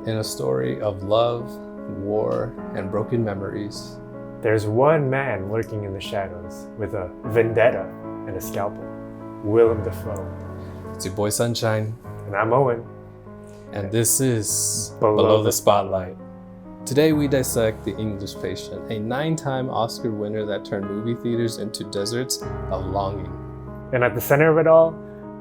In a story of love, war, and broken memories, there's one man lurking in the shadows with a vendetta and a scalpel. Willem Dafoe. It's your boy Sunshine. And I'm Owen. And this is Below the Spotlight. Today we dissect The English Patient, a 9-time Oscar winner that turned movie theaters into deserts of longing. And at the center of it all,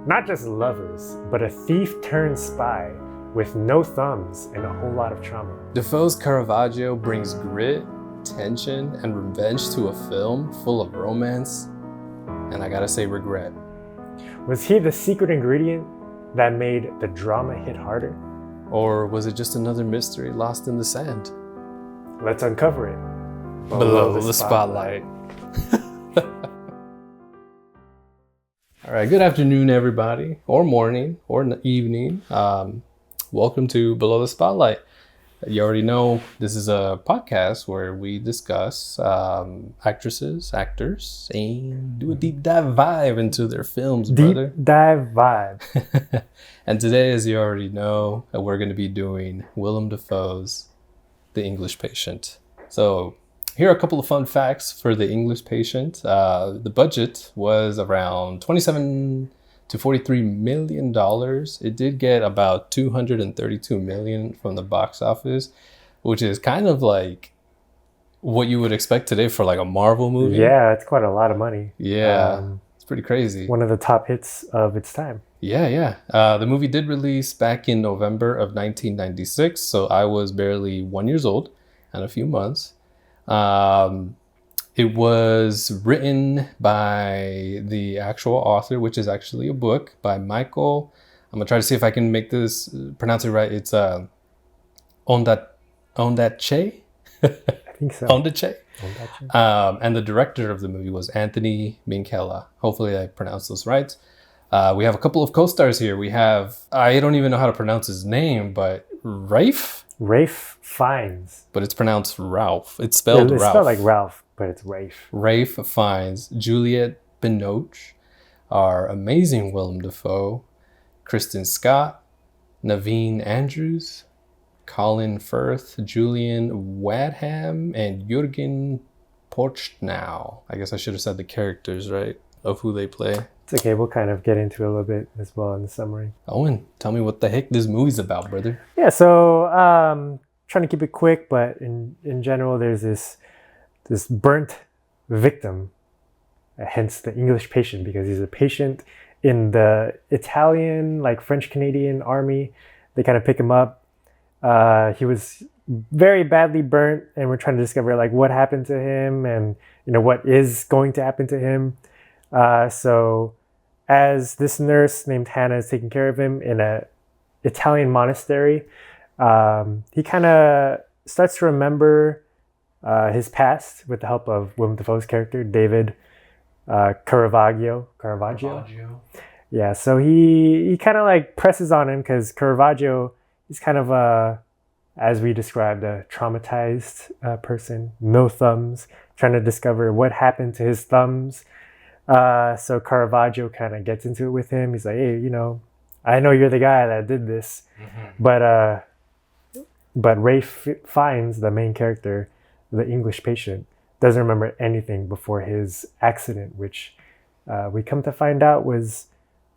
not just lovers, but a thief turned spy with no thumbs and a whole lot of trauma. Dafoe's Caravaggio brings grit, tension, and revenge to a film full of romance, and I gotta say regret. Was he the secret ingredient that made the drama hit harder? Or was it just another mystery lost in the sand? Let's uncover it. Below the spotlight. All right, good afternoon, everybody, or morning, or evening. Welcome to Below the Spotlight. You already know this is a podcast where we discuss actresses, actors, and do a deep dive into their films, brother. Deep dive vibe. And today, as you already know, we're going to be doing Willem Dafoe's The English Patient. So here are a couple of fun facts for The English Patient. The budget was around $27 to $43 million. It did get about $232 million from the box office, which is kind of like what you would expect today for like a Marvel movie. Yeah, it's quite a lot of money. Yeah, it's pretty crazy. One of the top hits of its time. Yeah. The movie did release back in November of 1996, so I was barely 1 year old and a few months. It was written by the actual author, which is actually a book by Michael. I'm gonna try to see if I can make this pronounce it right. It's Ondaatje. I think so. Ondaatje. And the director of the movie was Anthony Minghella. Hopefully I pronounced those right. We have a couple of co-stars here. We have, I don't even know how to pronounce his name, but Ralph Fiennes. But it's pronounced Ralph. It's spelled It's Ralph. spelled like Ralph, but it's Rafe. Ralph Fiennes, Juliette Binoche, our amazing Willem Dafoe, Kristen Scott, Naveen Andrews, Colin Firth, Julian Wadham, and Jürgen Porchnow. I guess I should have said the characters, right, of who they play. It's okay, we'll kind of get into it a little bit as well in the summary. Owen, tell me what the heck this movie's about, brother. Yeah, so trying to keep it quick, but in general, there's this burnt victim, hence the English patient, because he's a patient in the Italian, like French-Canadian army. They kind of pick him up. He was very badly burnt, and we're trying to discover like what happened to him and what is going to happen to him. So as this nurse named Hannah is taking care of him in a Italian monastery, he kind of starts to remember his past with the help of Willem Dafoe's character, David Caravaggio. Yeah, so he kind of like presses on him because Caravaggio is kind of, as we described, a traumatized person, no thumbs, trying to discover what happened to his thumbs. So Caravaggio kind of gets into it with him. He's like, hey, I know you're the guy that did this. Mm-hmm. But Ralph Fiennes, the main character, the English patient, doesn't remember anything before his accident, which we come to find out was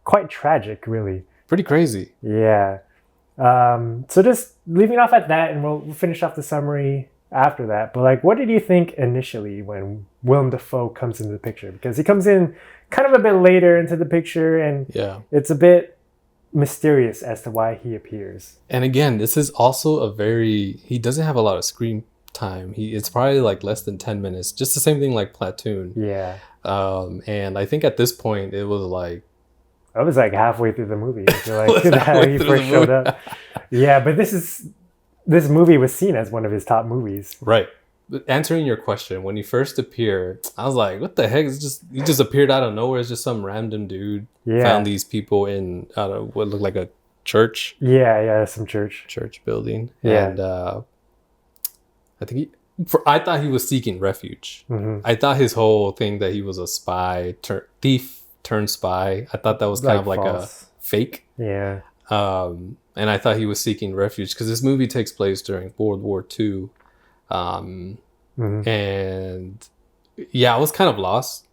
quite tragic, really. Pretty crazy. Yeah. So just leaving off at that, and we'll finish off the summary after that. But like, what did you think initially when Willem Dafoe comes into the picture? Because he comes in kind of a bit later into the picture, and it's a bit mysterious as to why he appears. And again, this is also he doesn't have a lot of screen time. It's probably like less than 10 minutes. Just the same thing like Platoon. Yeah. And I think at this point it was like, I was like halfway through the movie. I feel like that he first showed up. Yeah, but this movie was seen as one of his top movies. Right. Answering your question, when he first appeared, I was like, what the heck? He just appeared out of nowhere. It's just some random dude found these people in what looked like a church. Yeah, some church building. Yeah. And I think I thought he was seeking refuge. Mm-hmm. I thought his whole thing that he was a spy, thief turned spy. I thought that was kind of like false. A fake. Yeah. And I thought he was seeking refuge because this movie takes place during World War II. And yeah, I was kind of lost.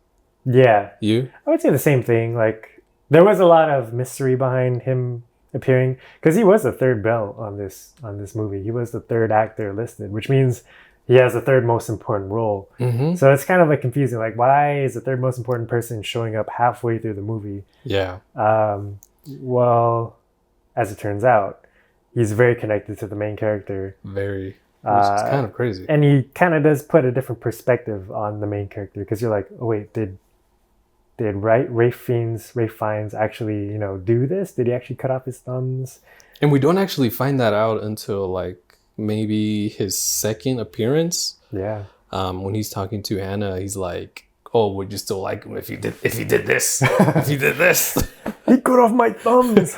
Yeah. You? I would say the same thing. Like, there was a lot of mystery behind him appearing because he was the third bell on this movie. He was the third actor listed, which means he has the third most important role. So it's kind of like confusing. Like, why is the third most important person showing up halfway through the movie? Yeah. Well, as it turns out, he's very connected to the main character. Very. Which is kind of crazy. And he kind of does put a different perspective on the main character because you're like, oh wait, did Rafe Fiennes actually, do this? Did he actually cut off his thumbs? And we don't actually find that out until like maybe his second appearance. Yeah. When he's talking to Hannah, he's like, "Oh, would you still like him if he did this? If he did this?" He cut off my thumbs.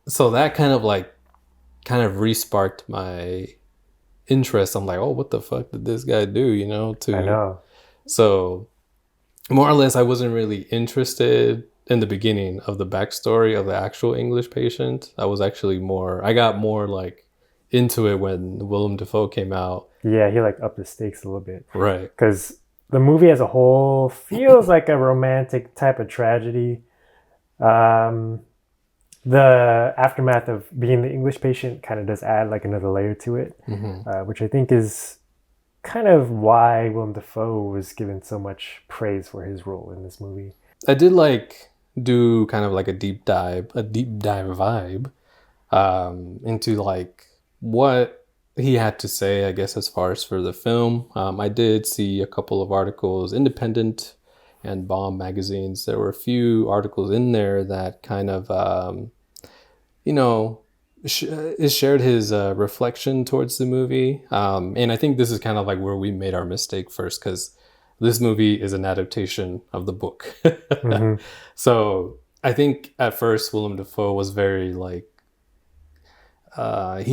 So that kind of re-sparked my interest. I'm like, oh, what the fuck did this guy do? I know. So more or less, I wasn't really interested in the beginning of the backstory of the actual English patient. I got more like into it when Willem Dafoe came out. Yeah, he like upped the stakes a little bit. Right. Because the movie as a whole feels like a romantic type of tragedy. The aftermath of being the English patient kind of does add like another layer to it, which I think is kind of why Willem Dafoe was given so much praise for his role in this movie. I did like do kind of like a deep dive vibe into like what he had to say, I guess, as far as for the film. I did see a couple of articles, Independent and Bomb magazines. There were a few articles in there that kind of, shared his reflection towards the movie. And I think this is kind of like where we made our mistake first, because this movie is an adaptation of the book. So I think at first Willem Dafoe was very like, I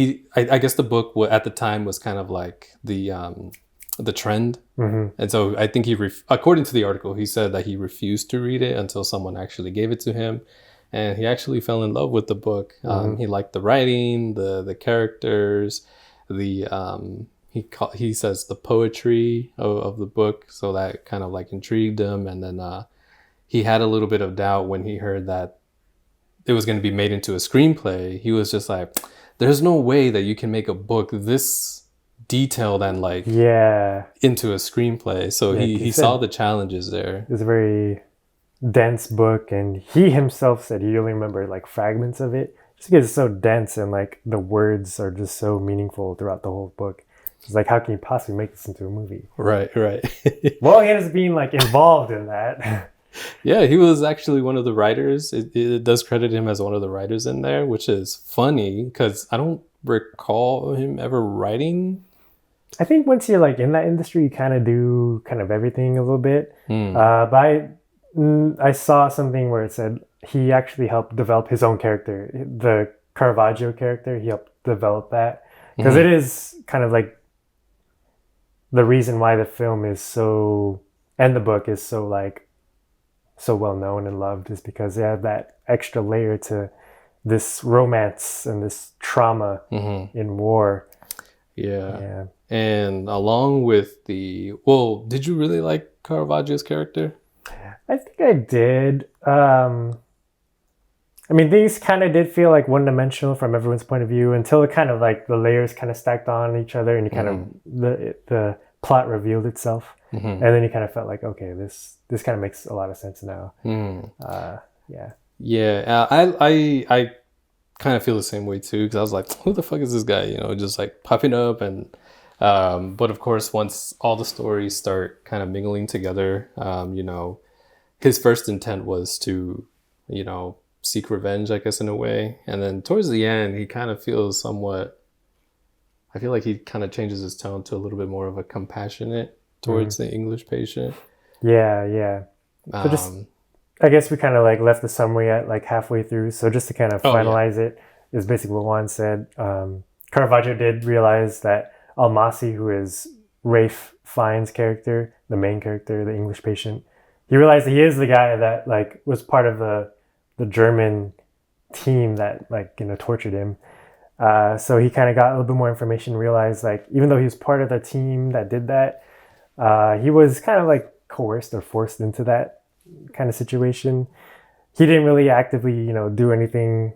guess the book at the time was kind of like the trend. And so I think according to the article, he said that he refused to read it until someone actually gave it to him. And he actually fell in love with the book. He liked the writing, the characters, he says the poetry of the book. So that kind of like intrigued him. And then he had a little bit of doubt when he heard that it was going to be made into a screenplay. He was just like, there's no way that you can make a book this detailed and like into a screenplay. So he saw the challenges there. It's a very dense book, and he himself said he only remembered like fragments of it just because it's so dense and like the words are just so meaningful throughout the whole book. It's like, how can you possibly make this into a movie? Right. Well, he ends up being like involved in that. Yeah, he was actually one of the writers. It does credit him as one of the writers in there, which is funny because I don't recall him ever writing. I think once you're like in that industry, you kind of do kind of everything a little bit. But I saw something where it said he actually helped develop his own character. The Caravaggio character, he helped develop that. Because it is kind of like the reason why the film is so, and the book is so like, so well known and loved is because they have that extra layer to this romance and this trauma in war. Yeah. And along with did you really like Caravaggio's character? I think I did. I mean, things kind of did feel like one-dimensional from everyone's point of view until it kind of like the layers kind of stacked on each other and you kind of the plot revealed itself. And then you kind of felt like, okay, this kind of makes a lot of sense now. I kind of feel the same way too, because I was like, who the fuck is this guy? Just like popping up. And but of course, once all the stories start kind of mingling together, his first intent was to, seek revenge, I guess, in a way. And then towards the end, he kind of feels somewhat, I feel like he kind of changes his tone to a little bit more of a compassionate towards the English patient. Yeah. So just, I guess we kind of like left the summary at like halfway through. So just to kind of finalize it is basically what Juan said. Caravaggio did realize that Almasi, who is Rafe Fiennes' character, the main character, the English patient, he realized that he is the guy that like was part of the German team that like tortured him. So he kind of got a little bit more information, realized like even though he was part of the team that did that, he was kind of like coerced or forced into that kind of situation. He didn't really actively, do anything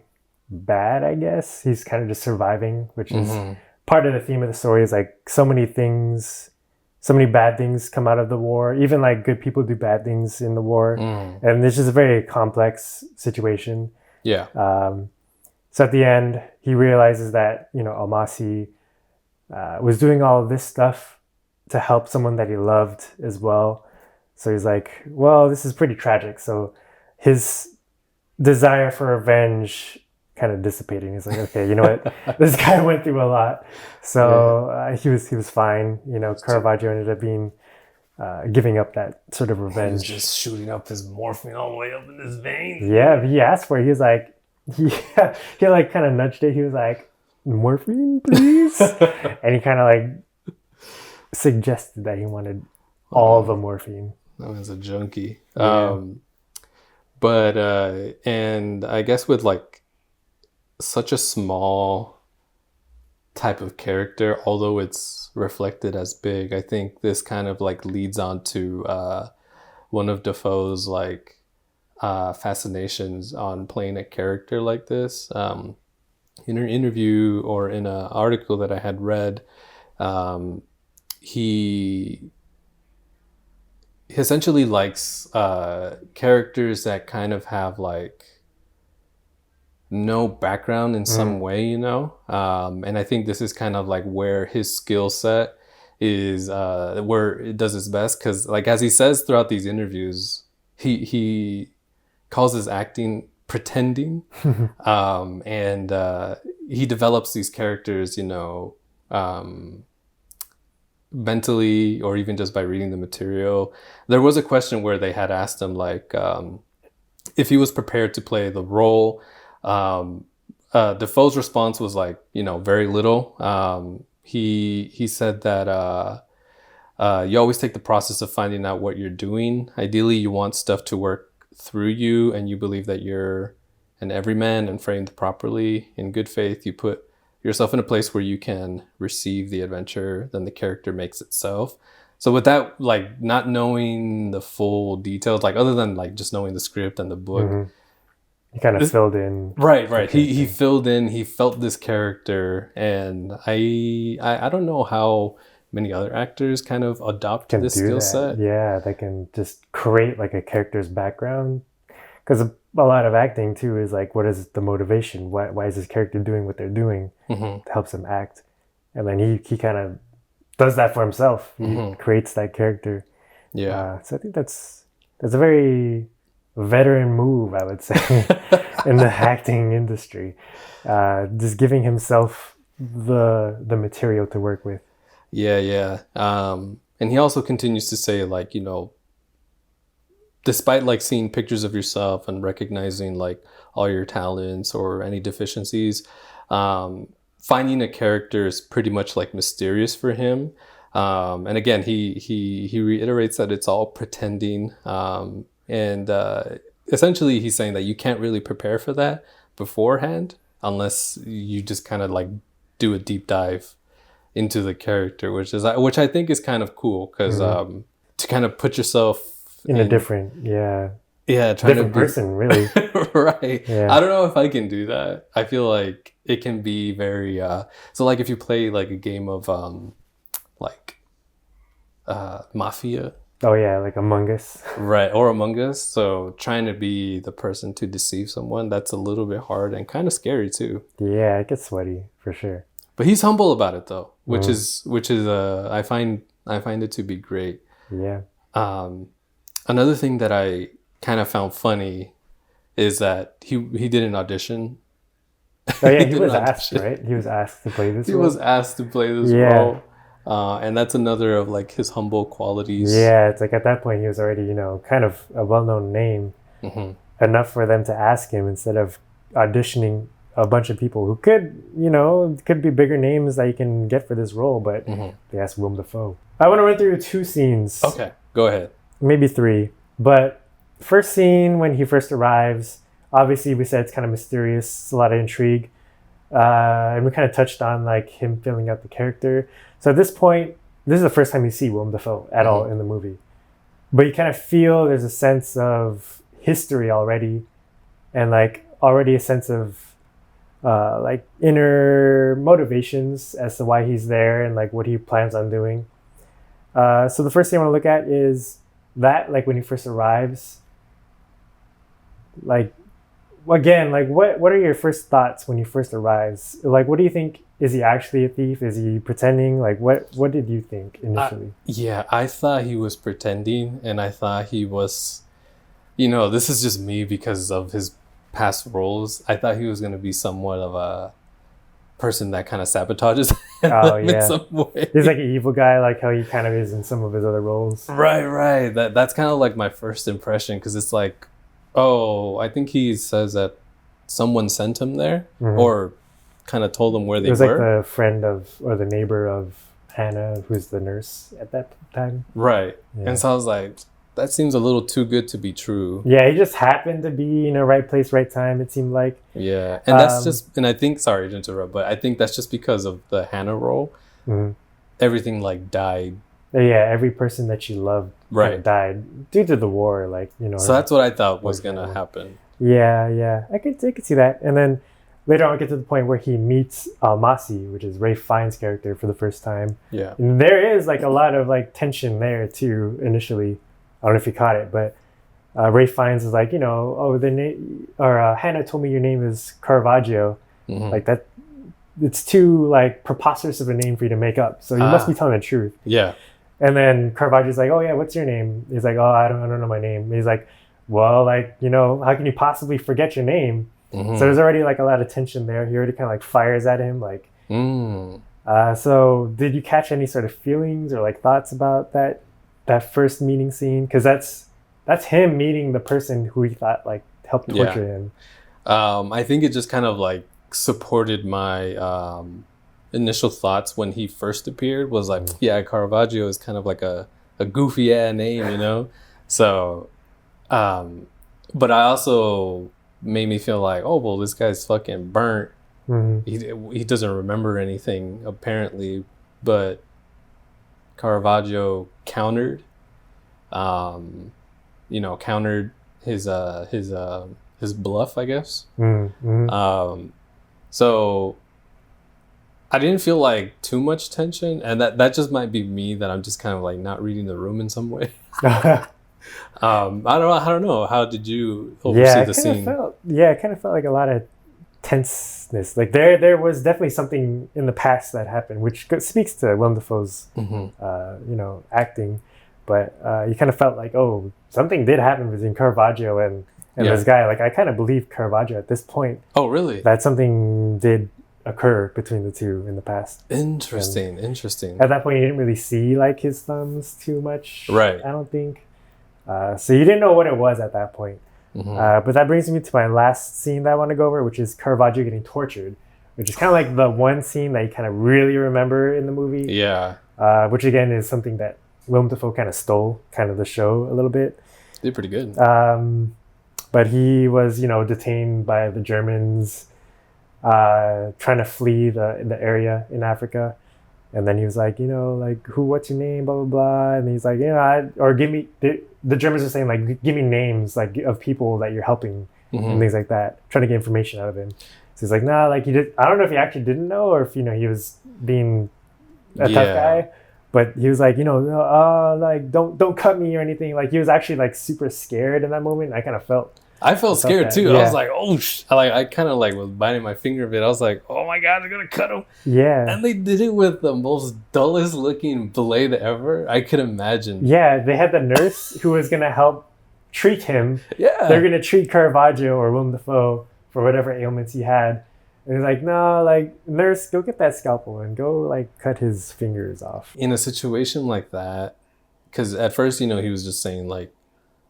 bad, I guess. He's kind of just surviving, which is part of the theme of the story. Is like so many bad things come out of the war. Even like good people do bad things in the war. And this is a very complex situation. Yeah. So at the end, he realizes that, Almasi was doing all of this stuff to help someone that he loved as well. So he's like, well, this is pretty tragic. So his desire for revenge kind of dissipating. He's like, okay, you know what? This guy went through a lot. So he was fine. Caravaggio ended up being giving up that sort of revenge. He was just shooting up his morphine all the way up in his veins. Yeah, he asked for it. He was like, he like kind of nudged it. He was like, morphine, please? And he kind of like suggested that he wanted all the morphine. That was a junkie. Yeah. But and I guess with like such a small type of character, although it's reflected as big, I think this kind of like leads on to one of Dafoe's like fascinations on playing a character like this. In an interview or in an article that I had read, he essentially likes characters that kind of have like no background in some way, and I think this is kind of like where his skill set is, where it does its best, because like as he says throughout these interviews, he calls his acting pretending. And he develops these characters, mentally, or even just by reading the material. There was a question where they had asked him like if he was prepared to play the role. Defoe's response was like, very little. He said that you always take the process of finding out what you're doing. Ideally, you want stuff to work through you, and you believe that you're an everyman and framed properly. In good faith, you put yourself in a place where you can receive the adventure, then the character makes itself. So with that, like not knowing the full details, like other than like just knowing the script and the book, he kind of filled in. Right. He filled in. He felt this character, and I don't know how many other actors kind of adopt this skill set. Yeah, they can just create like a character's background. Because a lot of acting too is like, what is the motivation? Why is this character doing what they're doing? It helps them act. And then he kind of does that for himself. He creates that character. Yeah. So I think that's a very veteran move, I would say, in the acting industry. Just giving himself the material to work with. Yeah. And he also continues to say like, despite like seeing pictures of yourself and recognizing like all your talents or any deficiencies, finding a character is pretty much like mysterious for him. And again, he reiterates that it's all pretending. And essentially he's saying that you can't really prepare for that beforehand unless you just kind of like do a deep dive into the character, which I think is kind of cool, because to kind of put yourself in a different different person, really. Right. Yeah. I don't know if I can do that. I feel like it can be very so like if you play like a game of Mafia. Oh yeah, like Among Us. Right, or Among Us. So trying to be the person to deceive someone, that's a little bit hard and kind of scary too. Yeah, it gets sweaty for sure. But he's humble about it though, which is I find it to be great. Yeah. Another thing that I kind of found funny is that he did an audition. Oh yeah, he was asked, right? He was asked to play this role. He was asked to play this role. And that's another of like his humble qualities. Yeah, it's like at that point he was already, kind of a well-known name. Enough for them to ask him instead of auditioning a bunch of people who could be bigger names that you can get for this role, but they asked Willem Dafoe. I want to run through 2 scenes. Okay, go ahead. Maybe 3. But first scene, when he first arrives, Obviously, we said it's kind of mysterious. It's a lot of intrigue. And we kind of touched on like him filling out the character. So at this point, this is the first time you see Willem Dafoe at all in the movie. But you kind of feel there's a sense of history already, and like already a sense of like inner motivations as to why he's there and like what he plans on doing. So the first thing I want to look at is that, like when he first arrives, like again, like what are your first thoughts when he first arrives? Like, what do you think? Is he actually a thief? Is he pretending? Like, what did you think initially? Yeah, I thought he was pretending, and I thought he was, this is just me because of his past roles. I thought he was going to be somewhat of a person that kind of sabotages him in some way. He's like an evil guy, like how he kind of is in some of his other roles. Right. That's kind of like my first impression, because it's like, oh, I think he says that someone sent him there, or kind of told him where they were. It was like the friend of, or the neighbor of Hannah, who's the nurse at that time. Right. Yeah. And so I was like, that seems a little too good to be true. Yeah, he just happened to be in the right place, right time, it seemed like. Yeah. And that's just, and I think, sorry to interrupt, but I think that's just because of the Hannah role. Everything like died. Yeah, every person that she loved died due to the war, like, So that's what I thought was going to happen. Yeah. I could see that. And then later on, we get to the point where he meets Almasi, which is Ralph Fiennes' character, for the first time. Yeah. And there is like a lot of like tension there too, initially. I don't know if you caught it, but Ralph Fiennes is like, Hannah told me your name is Caravaggio. Like that, it's too like preposterous of a name for you to make up. So you must be telling the truth. Yeah. And then Caravaggio's like, oh yeah, what's your name? He's like, oh, I don't know my name. And he's like, well, like, how can you possibly forget your name? So there's already like a lot of tension there. He already kind of like fires at him. Like, so did you catch any sort of feelings or like thoughts about that first meeting scene? Because that's him meeting the person who he thought like helped torture him. I think it just kind of like supported my initial thoughts when he first appeared. Was like, yeah, Caravaggio is kind of like a goofy name, So, but I also made me feel like, oh well, this guy's fucking burnt. He doesn't remember anything apparently, but Caravaggio countered his bluff, I guess. So I didn't feel like too much tension, and that just might be me, that I'm just kind of like not reading the room in some way. I don't know. How did you oversee the scene? It kind of felt like a lot of tenseness. Like there was definitely something in the past that happened, which speaks to Willem Dafoe's, acting. But you kind of felt like, oh, something did happen between Caravaggio and this guy. Like I kind of believe Caravaggio at this point. Oh, really? That something did occur between the two in the past. Interesting. At that point, you didn't really see like his thumbs too much. Right. I don't think. So you didn't know what it was at that point. But that brings me to my last scene that I want to go over, which is Caravaggio getting tortured, which is kind of like the one scene that you kind of really remember in the movie. Yeah. Which again is something that Willem Dafoe kind of stole kind of the show a little bit. Did pretty good. But he was, detained by the Germans, trying to flee the area in Africa. And then he was like, what's your name, blah, blah, blah. And he's like, give me, the Germans are saying, like, give me names, like, of people that you're helping and things like that, trying to get information out of him. So he's like, nah, like, I don't know if he actually didn't know or if, he was being a tough guy. But he was like, like, don't cut me or anything. Like, he was actually, like, super scared in that moment. I kind of felt scared too. Yeah. I was like, oh, I kind of like was biting my finger a bit. I was like, oh my God, they're going to cut him. Yeah. And they did it with the most dullest looking blade ever. I could imagine. Yeah. They had the nurse who was going to help treat him. Yeah. They're going to treat Caravaggio or Willem Dafoe for whatever ailments he had. And he's like, no, like, nurse, go get that scalpel and go, like, cut his fingers off. In a situation like that, because at first, he was just saying, like,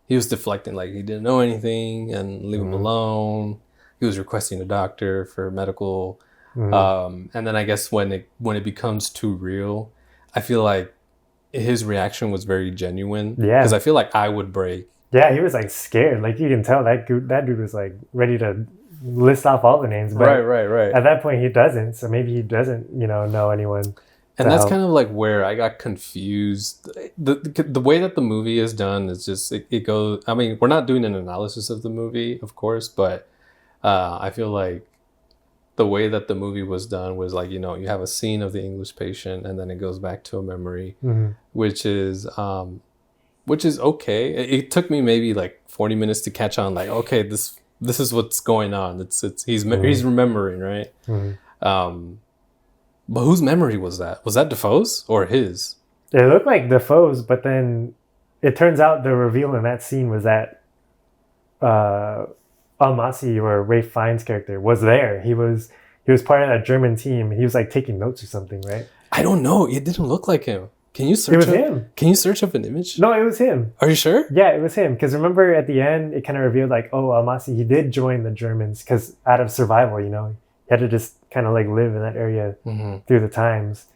he was deflecting, like he didn't know anything and leave him alone. He was requesting a doctor for medical. And then I guess when it becomes too real, I feel like his reaction was very genuine. Yeah. Because I feel like I would break Yeah, he was like scared. Like you can tell that dude was like ready to list off all the names, Right, but right, right. at that point he doesn't. So maybe he doesn't, know anyone And to that's help. kind of like where I got confused. The way that the movie is done is just it goes. I mean, we're not doing an analysis of the movie, of course, but I feel like the way that the movie was done was like, you have a scene of the English patient, and then it goes back to a memory, Mhm. which is okay. It took me maybe like 40 minutes to catch on. Like, okay, this is what's going on. He's remembering, right? Mhm. Um, but whose memory was that? Was that Defoe's or his? It looked like Defoe's, but then it turns out the reveal in that scene was that uh, Almasi, or Ray Fiennes' character, was there. He was part of that German team. He was like taking notes or something, right? I don't know. It didn't look like him. Can you search It was up? him. Can you search up an image? No, it was him. Are you sure? Yeah, it was him. Because remember at the end, it kind of revealed like, oh, Almasi, he did join the Germans because out of survival, he had to just kind of like live in that area through the times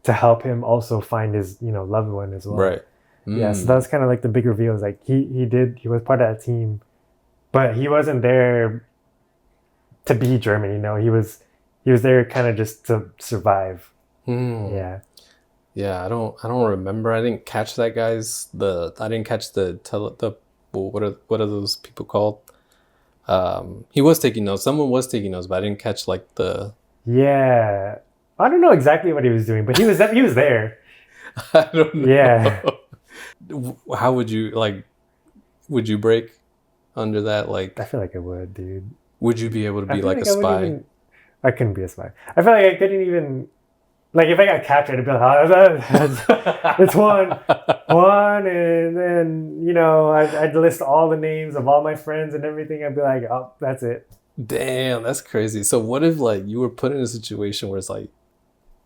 to help him also find his, loved one as well. Right. Yeah, so that was kind of like the big reveal. Is like he was part of that team, but he wasn't there to be German. He was there kind of just to survive. Yeah. Yeah, I don't remember. I didn't catch that guy's I didn't catch what are those people called? He was taking notes. Someone was taking notes, but I didn't catch like the. Yeah, I don't know exactly what he was doing, but he was there. I don't know. Yeah. How would you like? Would you break under that? Like, I feel like I would, dude. would you be able to I be feel like a I wouldn't spy? I couldn't be a spy. I feel like I couldn't even. Like if I got captured, I'd be like, it's one, and then I'd list all the names of all my friends and everything. I'd be like, oh, that's it. Damn, that's crazy. So what if like you were put in a situation where it's like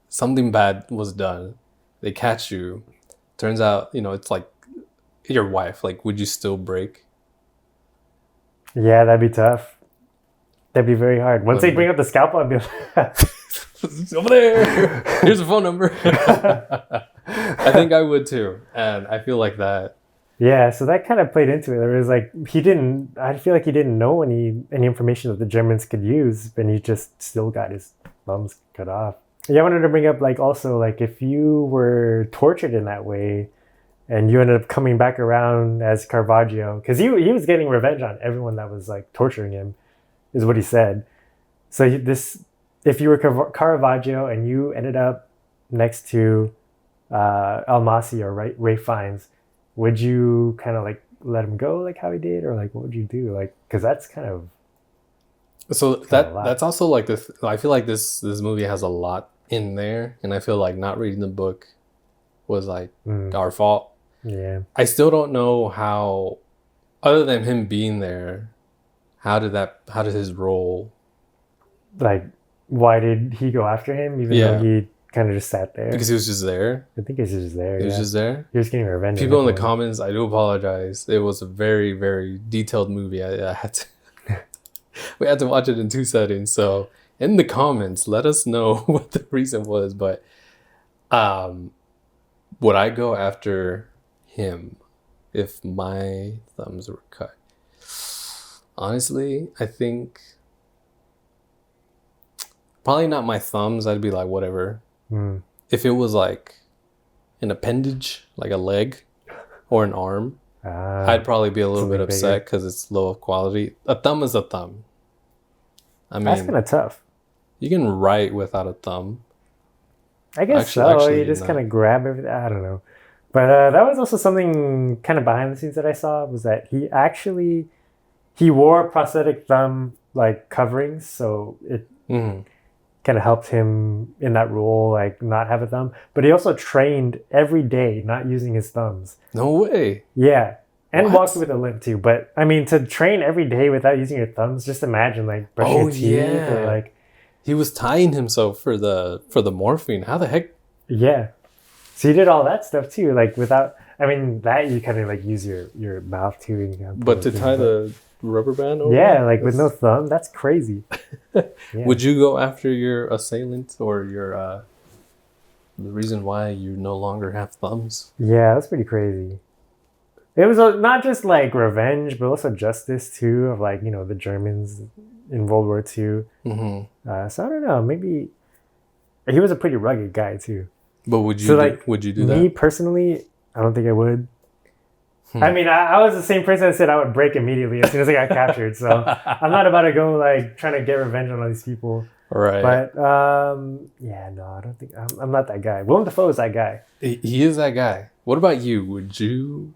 something bad was done, they catch you, turns out it's like your wife. Like, would you still break? Yeah, that'd be tough. That'd be very hard. Once they bring up the scalpel, I'd be like, over there. Here's a phone number. I think I would too, and I feel like that. Yeah, so that kind of played into it. There was like I feel like he didn't know any information that the Germans could use, and he just still got his thumbs cut off. Yeah, I wanted to bring up like also like if you were tortured in that way, and you ended up coming back around as Caravaggio, because he was getting revenge on everyone that was like torturing him, is what he said. So if you were Caravaggio and you ended up next to Almasi or Ray Fiennes, would you kind of like let him go like how he did, or like what would you do? Like, because that's kind of that's also like this. I feel like this movie has a lot in there, and I feel like not reading the book was like our fault. Yeah, I still don't know how, other than him being there, how did his role, like why did he go after him even though he kind of just sat there? Because he was just there. I think he's just there. He was just there. He was getting revenge. People in the comments, I do apologize. It was a very, very detailed movie. I had to we had to watch it in 2 settings. So in the comments, let us know what the reason was. But would I go after him if my thumbs were cut? Honestly, I think probably not my thumbs. I'd be like, whatever. If it was like an appendage, like a leg or an arm, I'd probably be a little bit upset because it's low of quality. A thumb is a thumb. I mean, that's kind of tough. You can write without a thumb. I guess so. You just kind of grab everything. I don't know. But that was also something kind of behind the scenes that I saw, was that he wore prosthetic thumb like coverings, so it kind of helped him in that role, like not have a thumb. But he also trained every day not using his thumbs. No way. Yeah. And walked with a limp too. But I mean, to train every day without using your thumbs, just imagine like brushing your teeth or like. He was tying himself for the morphine. How the heck? Yeah. So he did all that stuff too, like without. I mean, that you kind of like use your mouth too. But to tie the rubber band over? Yeah, like with no thumb, that's crazy. Yeah. Would you go after your assailant or your the reason why you no longer have thumbs? Yeah, that's pretty crazy. It was not just like revenge, but also justice too, of like, you know, the Germans in World War II. So I don't know, maybe he was a pretty rugged guy too. But would you So like, would you do me that? personally, I don't think I would. I mean, I was the same person that said I would break immediately as soon as I got captured. So I'm not about to go like trying to get revenge on all these people. Right. But yeah, no, I don't think I'm not that guy. Willem Dafoe is that guy. He is that guy. What about you? Would you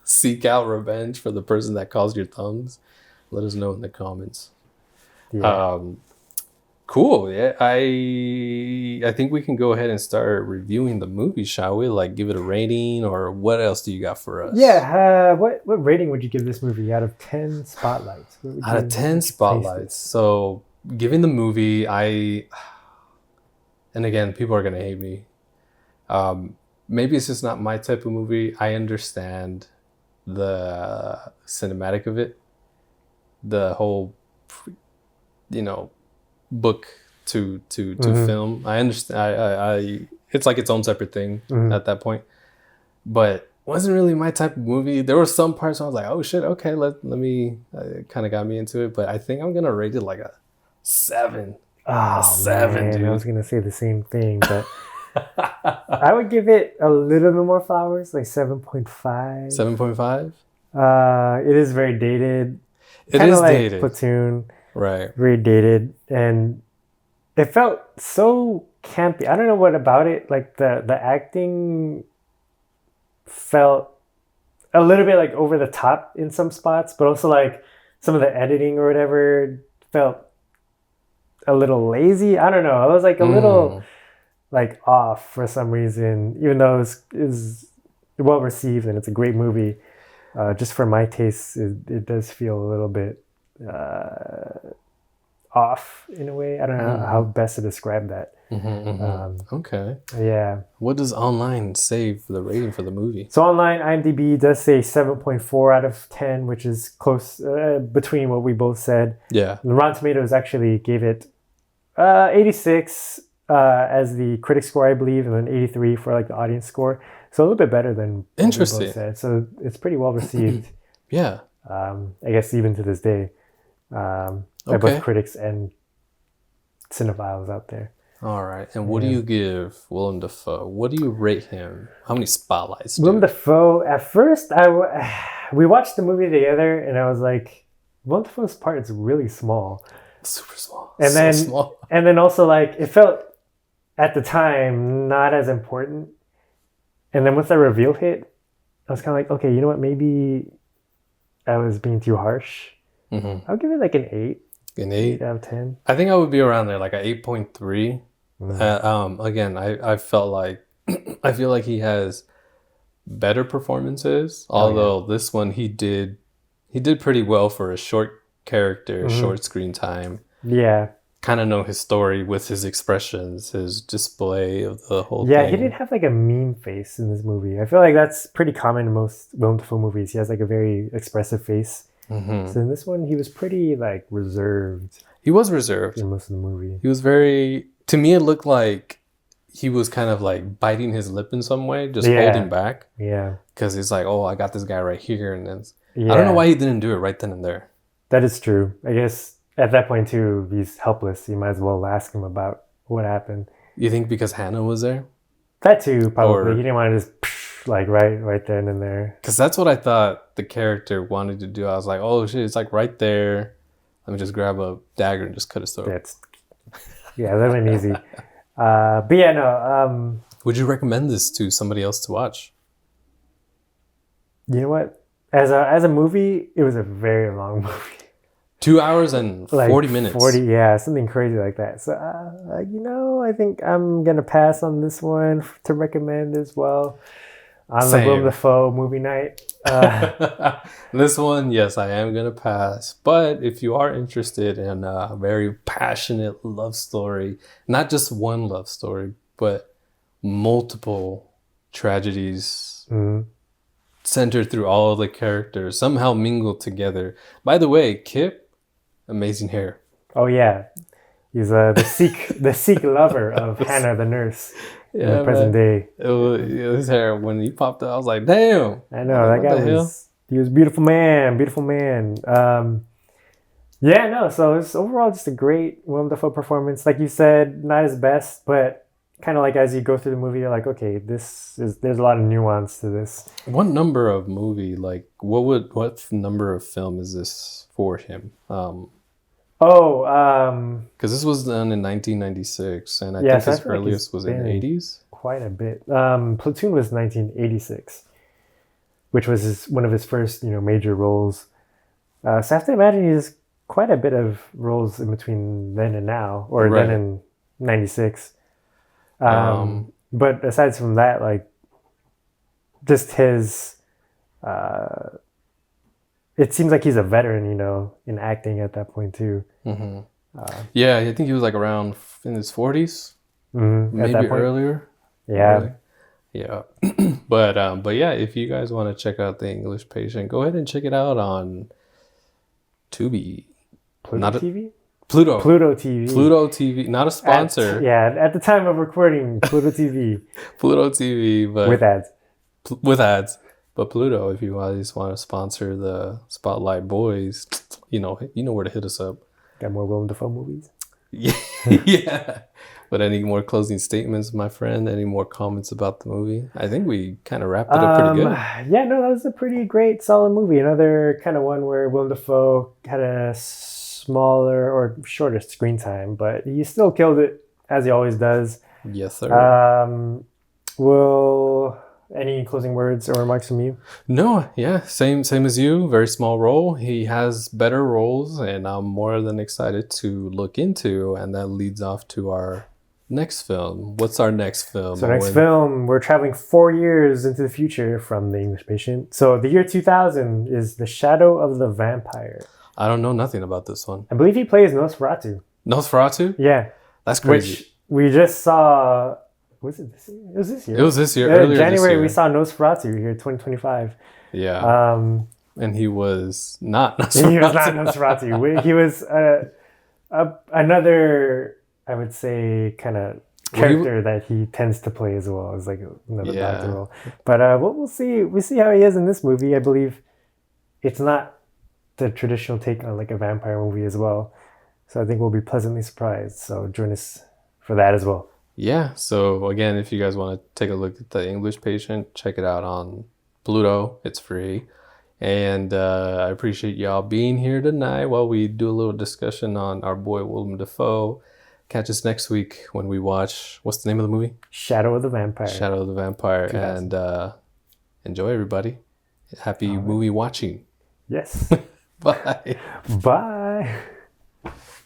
seek out revenge for the person that caused your thumbs? Let us know in the comments. Yeah. Cool. Yeah, I think we can go ahead and start reviewing the movie, shall we? Like, give it a rating, or what else do you got for us? Yeah. What rating would you give this movie out of 10 spotlights? Out of 10 spotlights. So, giving the movie, and again, people are gonna hate me. Maybe it's just not my type of movie. I understand the cinematic of it, the whole, you know, book to film. I understand. I it's like its own separate thing at that point, but wasn't really my type of movie. There were some parts where I was like, oh shit, okay, let me. It kind of got me into it, but I think I'm gonna rate it like a 7. Oh, a 7, man, dude. I was gonna say the same thing, but I would give it a little bit more flowers, like 7.5. 7.5. It is very dated. It Kinda is like dated, Platoon. right? Very dated, and it felt so campy. I don't know what about it. Like the acting felt a little bit like over the top in some spots, but also like some of the editing or whatever felt a little lazy. I don't know. It was like a little like off for some reason, even though it was well received and it's a great movie. Just for my taste, it does feel a little bit off in a way. I don't know how best to describe that. Okay. Yeah. What does online say for the rating for the movie? So online, IMDb does say 7.4 out of 10, which is close between what we both said. Yeah. And Rotten Tomatoes actually gave it 86 as the critic score, I believe, and then 83 for like the audience score. So a little bit better than what we both said. So it's pretty well received. Yeah. I guess even to this day, by both critics and cinephiles out there. All right. And what do you give Willem Dafoe? What do you rate him? How many spotlights? Willem Dafoe, at first, we watched the movie together and I was like, Willem Dafoe's part is really small. Super small. And so then, small. And then also like, it felt at the time not as important. And then once that reveal hit, I was kind of like, okay, you know what? Maybe I was being too harsh. I'll give it like an 8. An 8 out of 10. I think I would be around there, like an 8.3. Again, I felt like I feel like he has better performances. Although this one he did pretty well for a short character, short screen time. Yeah. Kind of know his story with his expressions, his display of the whole thing. Yeah, he didn't have like a mean face in this movie. I feel like that's pretty common in most Willem Dafoe movies. He has like a very expressive face. So in this one, he was pretty like reserved. He was reserved in most of the movie. He was very. To me, it looked like he was kind of like biting his lip in some way, just holding back. Yeah. Because he's like, oh, I got this guy right here, and then I don't know why he didn't do it right then and there. That is true. I guess at that point too, he's helpless. You might as well ask him about what happened. You think because Hannah was there? That too, probably. He didn't want to just like right then and there. Because that's what I thought the character wanted to do. I was like, oh shit, it's like right there. Let me just grab a dagger and just cut his throat. Yeah, that went easy. But yeah, no. Would you recommend this to somebody else to watch? You know what? As a movie, it was a very long movie. 2 hours and 40 minutes. 40, yeah, something crazy like that. So, I think I'm going to pass on this one to recommend as well. On the Willem Dafoe movie night. This one, yes, I am going to pass. But if you are interested in a very passionate love story, not just one love story, but multiple tragedies centered through all of the characters, somehow mingled together. By the way, Kip, amazing hair. Oh, yeah. He's the Sikh lover of Hannah the nurse in the present day. His hair, when he popped out, I was like, damn. I know, like, that guy he was beautiful man. Yeah, no, so it's overall just a great Willem Dafoe performance. Like you said, not his best, but kind of like as you go through the movie, you're like, okay, there's a lot of nuance to this. What number of movie, like, what number of film is this for him? Because this was done in 1996, and I think his earliest was in the 80s. Quite a bit. Platoon was 1986, which was one of his first, major roles. So I have to imagine he has quite a bit of roles in between then and now, or then in 96. But aside from that, like, just his, it seems like he's a veteran, in acting at that point too. Mm-hmm. Yeah, I think he was like around in his 40s, maybe earlier. Yeah. Really. Yeah. But yeah, if you guys want to check out The English Patient, go ahead and check it out on Tubi. Pluto TV? Pluto TV. Pluto TV, not a sponsor. At the time of recording, Pluto TV. Pluto TV, but with ads. With ads. But Pluto, if you guys want to sponsor the Spotlight Boys, you know where to hit us up. Got more Willem Dafoe movies? Yeah. But any more closing statements, my friend? Any more comments about the movie? I think we kind of wrapped it up pretty good. Yeah, no, that was a pretty great, solid movie. Another kind of one where Willem Dafoe had a smaller or shorter screen time, but he still killed it, as he always does. Yes, sir. Any closing words or remarks from you? No, yeah, same as you. Very small role. He has better roles, and I'm more than excited to look into. And that leads off to our next film. What's our next film? So next film, we're traveling 4 years into the future from The English Patient. So the year 2000 is The Shadow of the Vampire. I don't know nothing about this one. I believe he plays Nosferatu. Nosferatu? Yeah. That's crazy. Which we just saw. Was it this year? It was this year. It was this year. Earlier January, this year. we saw Nosferatu here, 2025. Yeah. And he was not Nosferatu. He was not Nosferatu. He was another, I would say, kind of character that he tends to play as well. It's like another doctor role. But we'll see. We see how he is in this movie. I believe it's not the traditional take on like a vampire movie as well. So I think we'll be pleasantly surprised. So join us for that as well. Yeah. So again, if you guys want to take a look at The English Patient, check it out on Pluto. It's free. And I appreciate y'all being here tonight while we do a little discussion on our boy Willem Dafoe. Catch us next week when we watch, what's the name of the movie? Shadow of the Vampire. Shadow of the Vampire. 2000. And enjoy, everybody. Happy movie watching. Yes. Bye. Bye.